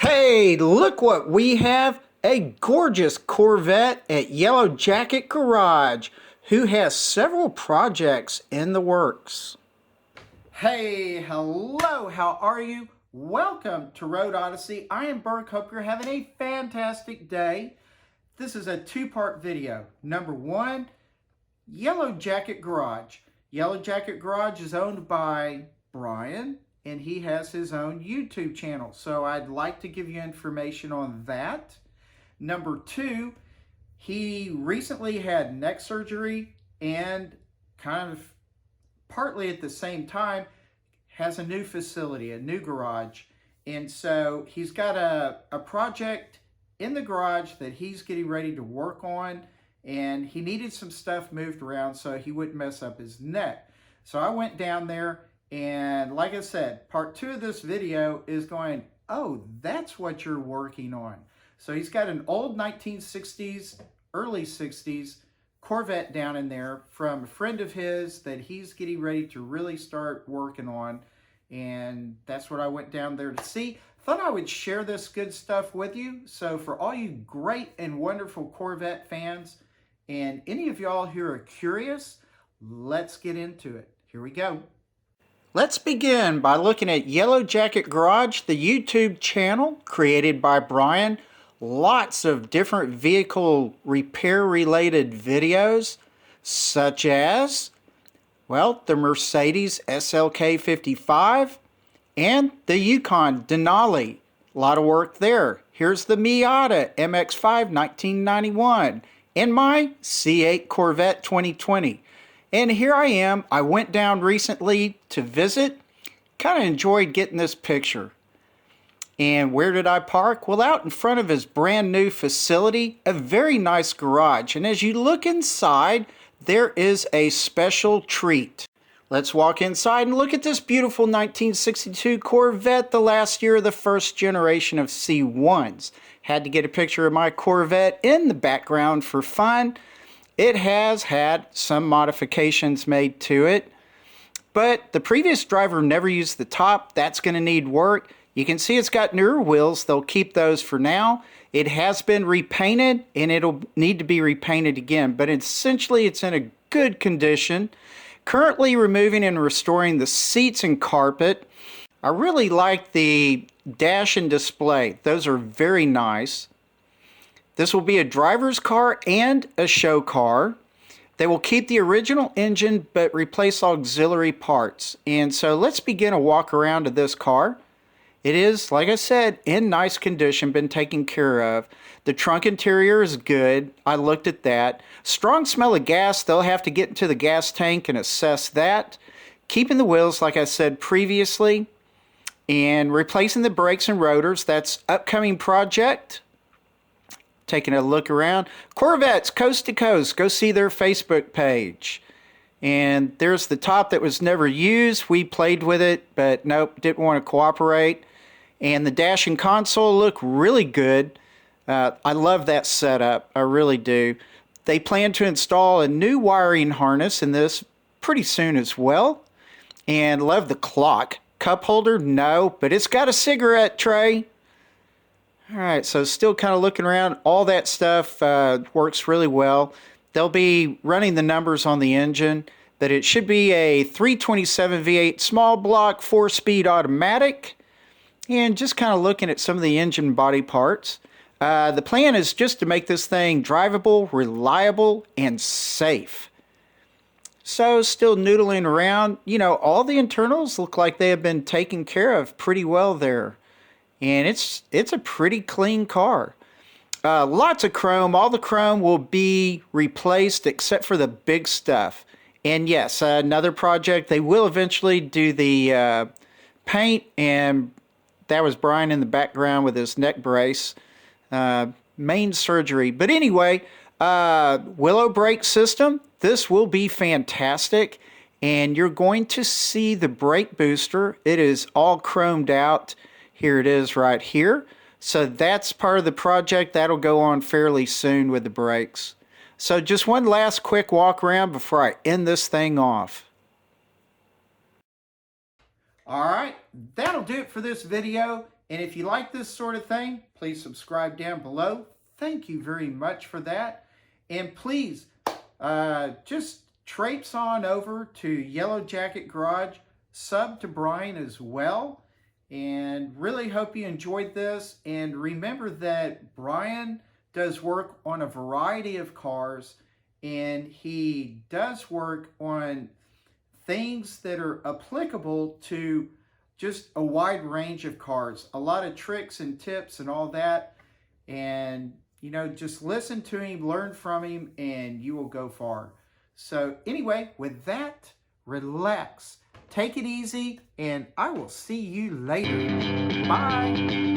Hey, look what we have. A gorgeous Corvette at Yellow Jacket Garage, who has several projects in the works. Hey, hello, how are you? Welcome to Road Odyssey. I am Burke. Hope you're having a fantastic day. This is a two-part video. Number one, Yellow Jacket Garage. Yellow Jacket Garage is owned by Brian, and he has his own YouTube channel. So I'd like to give you information on that. Number two, he recently had neck surgery and kind of partly at the same time has a new facility, a new garage. And so he's got a project in the garage that he's getting ready to work on, and he needed some stuff moved around so he wouldn't mess up his neck. So I went down there, and like I said, part two of this video is going, oh, that's what you're working on. So he's got an old 1960s, early 60s Corvette down in there from a friend of his that he's getting ready to really start working on. And that's what I went down there to see. Thought I would share this good stuff with you. So for all you great and wonderful Corvette fans, and any of y'all who are curious, let's get into it. Here we go. Let's begin by looking at Yellow Jacket Garage, the YouTube channel created by Brian. Lots of different vehicle repair related videos, such as, well, the Mercedes SLK 55 and the Yukon Denali. A lot of work there. Here's the Miata MX-5 1991 and my C8 Corvette 2020. And here I am. I went down recently to visit. Kind of enjoyed getting this picture. And where did I park? Well, out in front of his brand new facility, a very nice garage. And as you look inside, there is a special treat. Let's walk inside and look at this beautiful 1962 Corvette, the last year of the first generation of C1s. Had to get a picture of my Corvette in the background for fun. It has had some modifications made to it, but the previous driver never used the top. That's going to need work. You can see it's got newer wheels. They'll keep those for now. It has been repainted, and it'll need to be repainted again, but essentially it's in a good condition. Currently removing and restoring the seats and carpet. I really like the dash and display. Those are very nice. This will be a driver's car and a show car. They will keep the original engine but replace auxiliary parts. And so let's begin a walk around of this car. It is, like I said, in nice condition, been taken care of. The trunk interior is good. I looked at that. Strong smell of gas. They'll have to get into the gas tank and assess that. Keeping the wheels, like I said previously, and replacing the brakes and rotors. That's upcoming project. Taking a look around. Corvettes Coast to Coast. Go see their Facebook page. And there's the top that was never used. We played with it, but nope, didn't want to cooperate. And the dash and console look really good. I love that setup. I really do. They plan to install a new wiring harness in this pretty soon as well. And love the clock. Cup holder, no, but it's got a cigarette tray. All right, so still kind of looking around. All that stuff works really well. They'll be running the numbers on the engine, that it should be a 327 V8 small block, 4-speed automatic. And just kind of looking at some of the engine body parts. The plan is just to make this thing drivable, reliable, and safe. So still noodling around. You know, all the internals look like they have been taken care of pretty well there. And it's a pretty clean car. Lots of chrome. All the chrome will be replaced except for the big stuff. And yes, another project. They will eventually do the paint, and that was Brian in the background with his neck brace. Main surgery. But anyway, willow brake system. This will be fantastic. And you're going to see the brake booster. It is all chromed out. Here it is right here. So that's part of the project. That'll go on fairly soon with the brakes. So just one last quick walk around before I end this thing off. All right, that'll do it for this video. And if you like this sort of thing, please subscribe down below. Thank you very much for that. And please, just traipse on over to Yellow Jacket Garage, sub to Brian as well. And really hope you enjoyed this. And remember that Brian does work on a variety of cars, and he does work on things that are applicable to just a wide range of cars, a lot of tricks and tips and all that. And, you know, just listen to him, learn from him, and you will go far. So anyway, with that, relax, take it easy, and I will see you later. Bye.